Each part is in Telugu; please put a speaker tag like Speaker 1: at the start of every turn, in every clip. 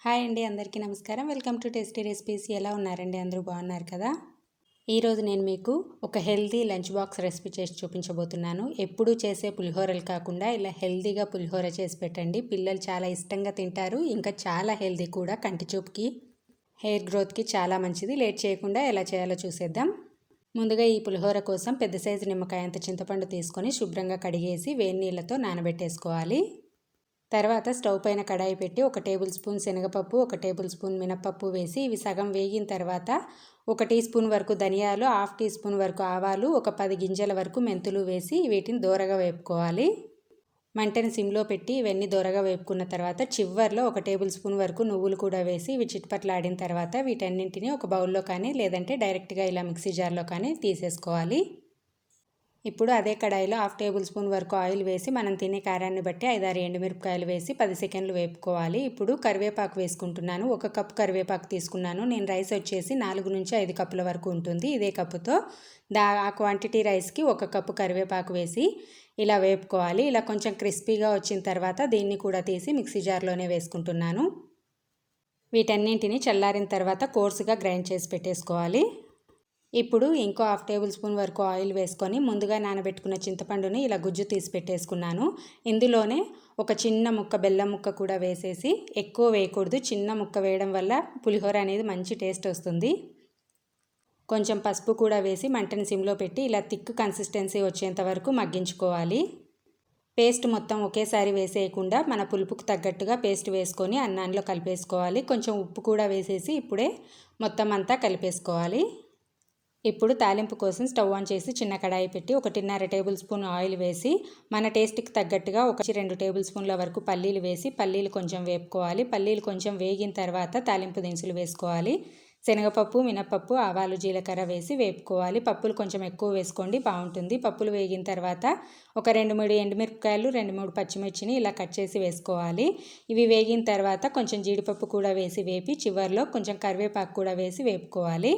Speaker 1: హాయ్ అండి, అందరికీ నమస్కారం. Welcome to tasty recipes. ఎలా ఉన్నారండి? అందరూ బాగున్నారు కదా? ఈరోజు నేను మీకు ఒక హెల్తీ లంచ్ బాక్స్ రెసిపీ చేసి చూపించబోతున్నాను. ఎప్పుడూ చేసే పులిహోరలు కాకుండా ఇలా హెల్తీగా పులిహోర చేసి పెట్టండి. పిల్లలు చాలా ఇష్టంగా తింటారు. ఇంకా చాలా హెల్తీ కూడా, కంటి చూపుకి, హెయిర్ గ్రోత్కి చాలా మంచిది. లేట్ చేయకుండా ఎలా చేయాలో చూసేద్దాం. ముందుగా ఈ పులిహోర కోసం పెద్ద సైజు నిమ్మకాయ అంత చింతపండు తీసుకొని శుభ్రంగా కడిగేసి వేడి నీళ్ళతో నానబెట్టేసుకోవాలి. తర్వాత స్టవ్ పైన కడాయి పెట్టి 1 టేబుల్ స్పూన్ శనగపప్పు, 1 టేబుల్ స్పూన్ మినపప్పు వేసి ఇవి సగం వేగిన తర్వాత 1 టీ స్పూన్ వరకు ధనియాలు, 1/2 టీ స్పూన్ వరకు ఆవాలు, ఒక 10 గింజల వరకు మెంతులు వేసి వీటిని దోరగా వేపుకోవాలి. మంటని సిమ్లో పెట్టి ఇవన్నీ దోరగా వేపుకున్న తర్వాత చివర్లో 1 టేబుల్ స్పూన్ వరకు నువ్వులు కూడా వేసి ఇవి చిట్పట్లాడిన తర్వాత వీటన్నింటినీ ఒక బౌల్లో కానీ లేదంటే డైరెక్ట్గా ఇలా మిక్సీ జార్లో కానీ తీసేసుకోవాలి. ఇప్పుడు అదే కడాయిలో 1/2 టేబుల్ స్పూన్ వరకు ఆయిల్ వేసి మనం తినే కారాన్ని బట్టి 5-6 ఎండుమిరపకాయలు వేసి 10 సెకండ్లు వేపుకోవాలి. ఇప్పుడు కరివేపాకు వేసుకుంటున్నాను. 1 కప్పు కరివేపాకు తీసుకున్నాను. నేను రైస్ వచ్చేసి 4 నుంచి 5 కప్పుల వరకు ఉంటుంది. ఇదే కప్పుతో ఆ క్వాంటిటీ రైస్కి 1 కప్పు కరివేపాకు వేసి ఇలా వేపుకోవాలి. ఇలా కొంచెం క్రిస్పీగా వచ్చిన తర్వాత దీన్ని కూడా తీసి మిక్సీ జార్లోనే వేసుకుంటున్నాను. వీటన్నింటినీ చల్లారిన తర్వాత కోర్సుగా గ్రైండ్ చేసి పెట్టేసుకోవాలి. ఇప్పుడు ఇంకో 1/2 టేబుల్ స్పూన్ వరకు ఆయిల్ వేసుకొని ముందుగా నానబెట్టుకున్న చింతపండుని ఇలా గుజ్జు తీసి పెట్టేసుకున్నాను. ఇందులోనే ఒక చిన్న ముక్క బెల్లం ముక్క కూడా వేసేసి, ఎక్కువ వేయకూడదు, చిన్న ముక్క వేయడం వల్ల పులిహోర అనేది మంచి టేస్ట్ వస్తుంది. కొంచెం పసుపు కూడా వేసి మంటని సిమ్లో పెట్టి ఇలా థిక్ కన్సిస్టెన్సీ వచ్చేంత వరకు మగ్గించుకోవాలి. పేస్ట్ మొత్తం ఒకేసారి వేసేయకుండా మన పులుపుకు తగ్గట్టుగా పేస్ట్ వేసుకొని అన్నాన్లో కలిపేసుకోవాలి. కొంచెం ఉప్పు కూడా వేసేసి ఇప్పుడే మొత్తం అంతా కలిపేసుకోవాలి. ఇప్పుడు తాలింపు కోసం స్టవ్ ఆన్ చేసి చిన్న కడాయి పెట్టి 1.5 టేబుల్ స్పూన్ ఆయిల్ వేసి మన టేస్ట్కి తగ్గట్టుగా 2 టేబుల్ స్పూన్ల వరకు పల్లీలు వేసి పల్లీలు కొంచెం వేపుకోవాలి. పల్లీలు కొంచెం వేగిన తర్వాత తాలింపు దినుసులు వేసుకోవాలి. శనగపప్పు, మినపప్పు, ఆవాలు, జీలకర్ర వేసి వేపుకోవాలి. పప్పులు కొంచెం ఎక్కువ వేసుకోండి, బాగుంటుంది. పప్పులు వేగిన తర్వాత ఒక 2-3 ఎండుమిరపకాయలు, 2-3 పచ్చిమిర్చిని ఇలా కట్ చేసి వేసుకోవాలి. ఇవి వేగిన తర్వాత కొంచెం జీడిపప్పు కూడా వేసి వేపి చివర్లో కొంచెం కరివేపాకు కూడా వేసి వేపుకోవాలి.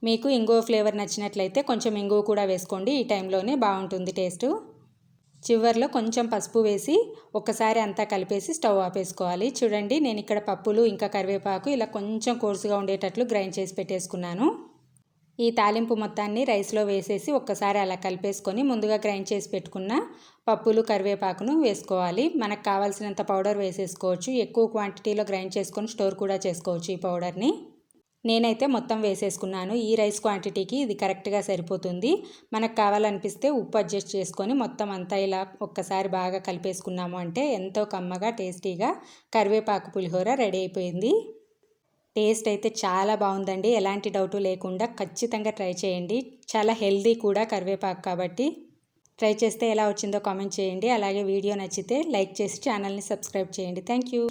Speaker 1: మీకు ఇంగువ ఫ్లేవర్ నచ్చినట్లయితే కొంచెం ఇంగువ కూడా వేసుకోండి. ఈ టైంలోనే బాగుంటుంది టేస్ట్. చివర్లో కొంచెం పసుపు వేసి ఒక్కసారి అంతా కలిపేసి స్టవ్ ఆపేసుకోవాలి. చూడండి, నేను ఇక్కడ పప్పులు ఇంకా కరివేపాకు ఇలా కొంచెం కోర్సుగా ఉండేటట్లు గ్రైండ్ చేసి పెట్టేసుకున్నాను. ఈ తాలింపు మొత్తాన్ని రైస్లో వేసేసి ఒక్కసారి అలా కలిపేసుకొని ముందుగా గ్రైండ్ చేసి పెట్టుకున్న పప్పులు, కరివేపాకును వేసుకోవాలి. మనకు కావాల్సినంత పౌడర్ వేసేసుకోవచ్చు. ఎక్కువ క్వాంటిటీలో గ్రైండ్ చేసుకొని స్టోర్ కూడా చేసుకోవచ్చు ఈ పౌడర్ని. నేనైతే మొత్తం వేసేసుకున్నాను. ఈ రైస్ క్వాంటిటీకి ఇది కరెక్ట్గా సరిపోతుంది. మనకు కావాలనిపిస్తే ఉప్పు అడ్జస్ట్ చేసుకొని మొత్తం అంతా ఇలా ఒక్కసారి బాగా కలిపేసుకున్నాము అంటే ఎంతో కమ్మగా టేస్టీగా కరివేపాకు పులిహోర రెడీ అయిపోయింది. టేస్ట్ అయితే చాలా బాగుందండి. ఎలాంటి డౌటు లేకుండా ఖచ్చితంగా ట్రై చేయండి. చాలా హెల్దీ కూడా కరివేపాకు కాబట్టి. ట్రై చేస్తే ఎలా వచ్చిందో కామెంట్ చేయండి. అలాగే వీడియో నచ్చితే లైక్ చేసి ఛానల్ని సబ్స్క్రైబ్ చేయండి. Thank you.